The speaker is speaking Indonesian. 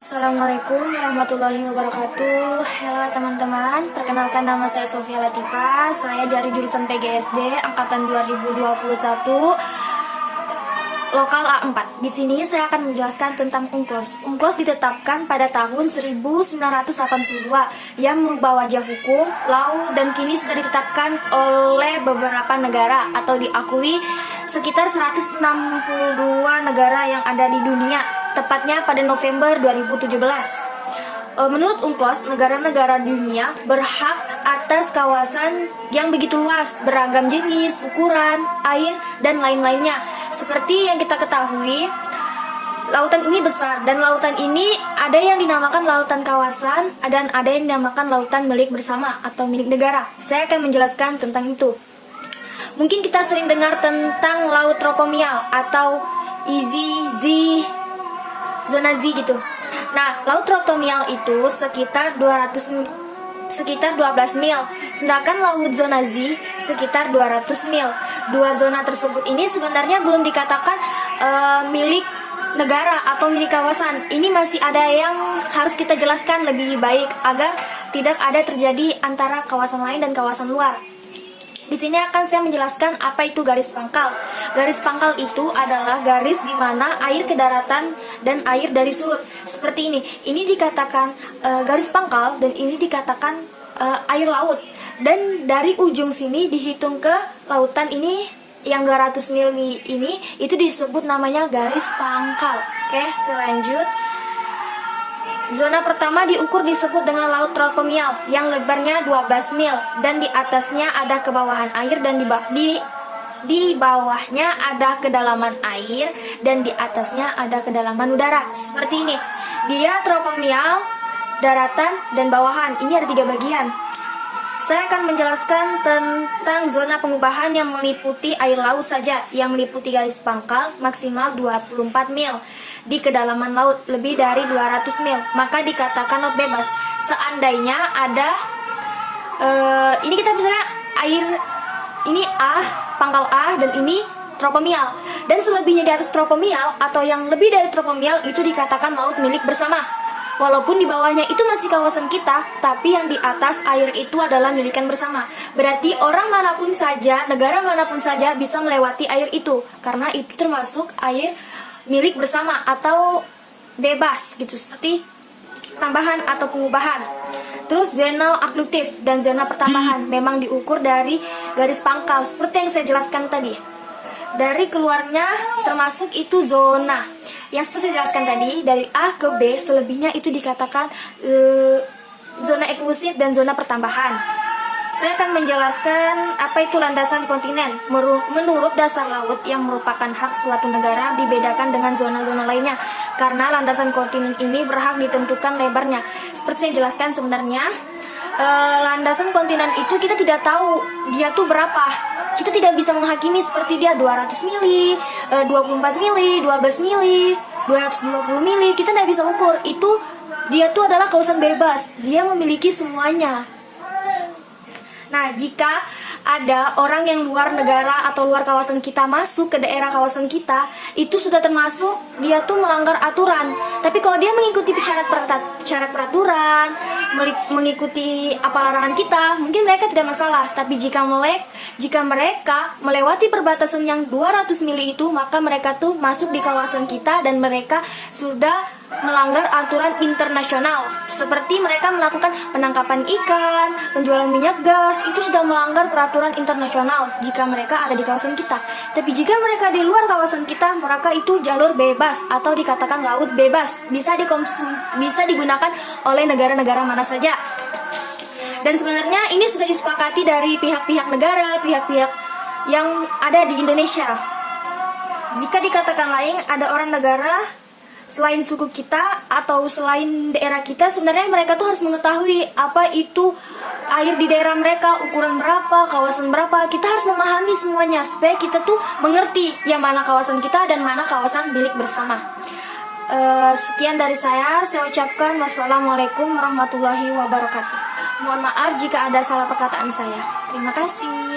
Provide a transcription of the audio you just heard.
Assalamualaikum warahmatullahi wabarakatuh. Halo teman-teman, perkenalkan nama saya Sofia Latifah. Saya dari jurusan PGSD angkatan 2021 lokal A4. Di sini saya akan menjelaskan tentang UNCLOS. UNCLOS ditetapkan pada tahun 1982 yang merubah wajah hukum, laut, dan kini sudah ditetapkan oleh beberapa negara atau diakui sekitar 162 negara yang ada di dunia, tepatnya pada November 2017. Menurut UNCLOS, negara-negara di dunia berhak atas kawasan yang begitu luas, beragam jenis, ukuran, air, dan lain-lainnya. Seperti yang kita ketahui, lautan ini besar, dan lautan ini ada yang dinamakan lautan kawasan, dan ada yang dinamakan lautan milik bersama atau milik negara. Saya akan menjelaskan tentang itu. Mungkin kita sering dengar tentang laut tropomial atau zona Z gitu. Nah, laut tropomial itu sekitar 12 mil, sedangkan laut zona Z sekitar 200 mil. Dua zona tersebut ini sebenarnya belum dikatakan milik negara atau milik kawasan. Ini masih ada yang harus kita jelaskan lebih baik agar tidak ada terjadi antara kawasan lain dan kawasan luar. Di sini akan saya menjelaskan apa itu garis pangkal. Garis pangkal itu adalah garis di mana air ke daratan dan air dari surut. Seperti ini. Ini dikatakan garis pangkal dan ini dikatakan air laut. Dan dari ujung sini dihitung ke lautan ini yang 200 mil ini itu disebut namanya garis pangkal. Oke, selanjut. Zona pertama diukur disebut dengan laut tropomial yang lebarnya 12 mil dan di atasnya ada kebawahan air dan di bawahnya ada kedalaman air dan di atasnya ada kedalaman udara. Seperti ini. Dia tropomial, daratan, dan bawahan. Ini ada 3 bagian. Saya akan menjelaskan tentang zona pengubahan yang meliputi air laut saja, yang meliputi garis pangkal maksimal 24 mil di kedalaman laut lebih dari 200 mil, maka dikatakan laut bebas. Seandainya ada ini kita misalnya air ini A, pangkal A, dan ini tropomial, dan selebihnya di atas tropomial atau yang lebih dari tropomial itu dikatakan laut milik bersama. Walaupun di bawahnya itu masih kawasan kita, tapi yang di atas air itu adalah milikan bersama. Berarti orang manapun saja, negara manapun saja bisa melewati air itu, karena itu termasuk air milik bersama atau bebas gitu, seperti tambahan atau pengubahan. Terus zona akluktif dan zona pertambahan memang diukur dari garis pangkal seperti yang saya jelaskan tadi. Dari keluarnya termasuk itu zona. Yang seperti saya jelaskan tadi, dari A ke B selebihnya itu dikatakan zona eksklusif dan zona pertambahan. Saya akan menjelaskan apa itu landasan kontinen. Menurut dasar laut yang merupakan hak suatu negara dibedakan dengan zona-zona lainnya, karena landasan kontinen ini berhak ditentukan lebarnya. Seperti saya jelaskan sebenarnya, landasan kontinen itu kita tidak tahu dia tuh berapa. Kita tidak bisa menghakimi seperti dia 200 mili, 24 mili, 12 mili, 220 mili. Kita tidak bisa ukur. Itu dia tuh adalah kawasan bebas. Dia memiliki semuanya. Nah, jika ada orang yang luar negara atau luar kawasan kita masuk ke daerah kawasan kita, itu sudah termasuk dia tuh melanggar aturan. Tapi kalau dia mengikuti syarat peraturan, mengikuti apa larangan kita, mungkin mereka tidak masalah. Tapi jika mereka melewati perbatasan yang 200 mili itu, maka mereka tuh masuk di kawasan kita dan mereka sudah melanggar aturan internasional. Seperti mereka melakukan penangkapan ikan, penjualan minyak gas, itu sudah melanggar peraturan internasional jika mereka ada di kawasan kita. Tapi jika mereka di luar kawasan kita, mereka itu jalur bebas atau dikatakan laut bebas, bisa digunakan oleh negara-negara mana saja. Dan sebenarnya ini sudah disepakati dari pihak-pihak negara, pihak-pihak yang ada di Indonesia. Jika dikatakan lain, ada orang negara selain suku kita atau selain daerah kita, sebenarnya mereka tuh harus mengetahui apa itu air di daerah mereka, ukuran berapa, kawasan berapa. Kita harus memahami semuanya supaya kita tuh mengerti yang mana kawasan kita dan mana kawasan milik bersama. Sekian dari saya ucapkan wassalamualaikum warahmatullahi wabarakatuh. Mohon maaf jika ada salah perkataan saya. Terima kasih.